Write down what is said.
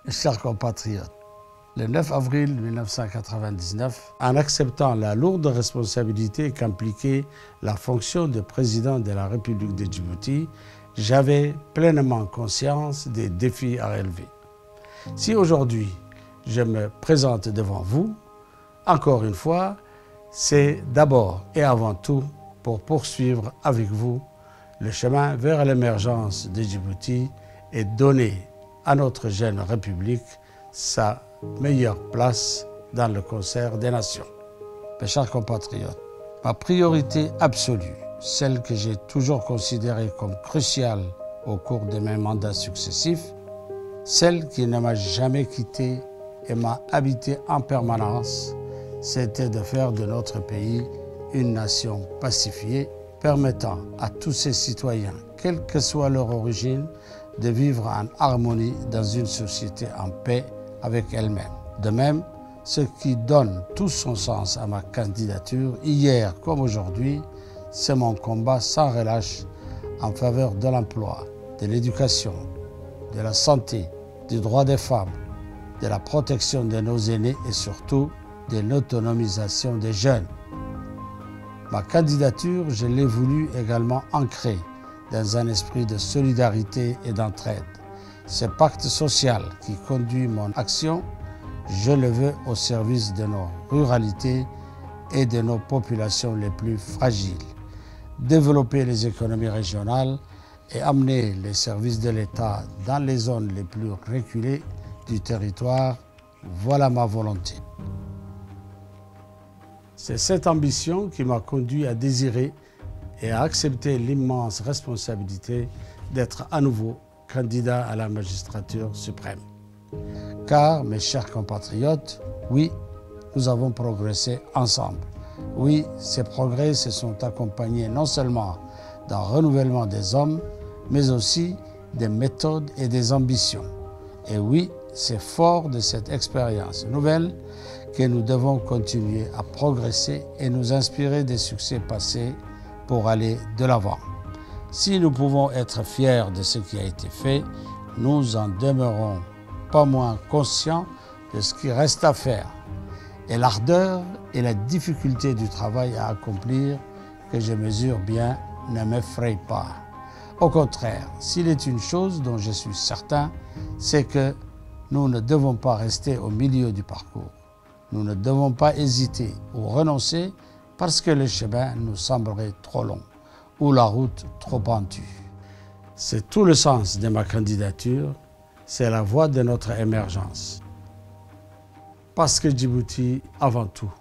Chers compatriotes, le 9 avril 1999, en acceptant la lourde responsabilité qu'impliquait la fonction de président de la République de Djibouti, j'avais pleinement conscience des défis à relever. Si aujourd'hui je me présente devant vous, encore une fois, c'est d'abord et avant tout pour poursuivre avec vous le chemin vers l'émergence de Djibouti et donner à notre jeune République sa meilleure place dans le concert des nations. Mes chers compatriotes, ma priorité absolue, celle que j'ai toujours considérée comme cruciale au cours de mes mandats successifs, celle qui ne m'a jamais quitté et m'a habité en permanence, c'était de faire de notre pays une nation pacifiée, permettant à tous ses citoyens, quelle que soit leur origine, de vivre en harmonie dans une société en paix avec elle-même. De même, ce qui donne tout son sens à ma candidature, hier comme aujourd'hui, c'est mon combat sans relâche en faveur de l'emploi, de l'éducation, de la santé, du droit des femmes, de la protection de nos aînés et surtout de l'autonomisation des jeunes. Ma candidature, je l'ai voulu également ancrer dans un esprit de solidarité et d'entraide. Ce pacte social qui conduit mon action, je le veux au service de nos ruralités et de nos populations les plus fragiles. Développer les économies régionales et amener les services de l'État dans les zones les plus reculées du territoire, voilà ma volonté. C'est cette ambition qui m'a conduit à désirer et à accepter l'immense responsabilité d'être à nouveau candidat à la magistrature suprême. Car, mes chers compatriotes, oui, nous avons progressé ensemble. Oui, ces progrès se sont accompagnés non seulement d'un renouvellement des hommes, mais aussi des méthodes et des ambitions. Et oui, c'est fort de cette expérience nouvelle que nous devons continuer à progresser et nous inspirer des succès passés pour aller de l'avant. Si nous pouvons être fiers de ce qui a été fait, nous en demeurons pas moins conscients de ce qui reste à faire. Et l'ardeur et la difficulté du travail à accomplir, que je mesure bien, ne m'effrayent pas. Au contraire, s'il est une chose dont je suis certain, c'est que nous ne devons pas rester au milieu du parcours. Nous ne devons pas hésiter ou renoncer parce que le chemin nous semblerait trop long ou la route trop pentue. C'est tout le sens de ma candidature, c'est la voie de notre émergence. Parce que Djibouti, avant tout,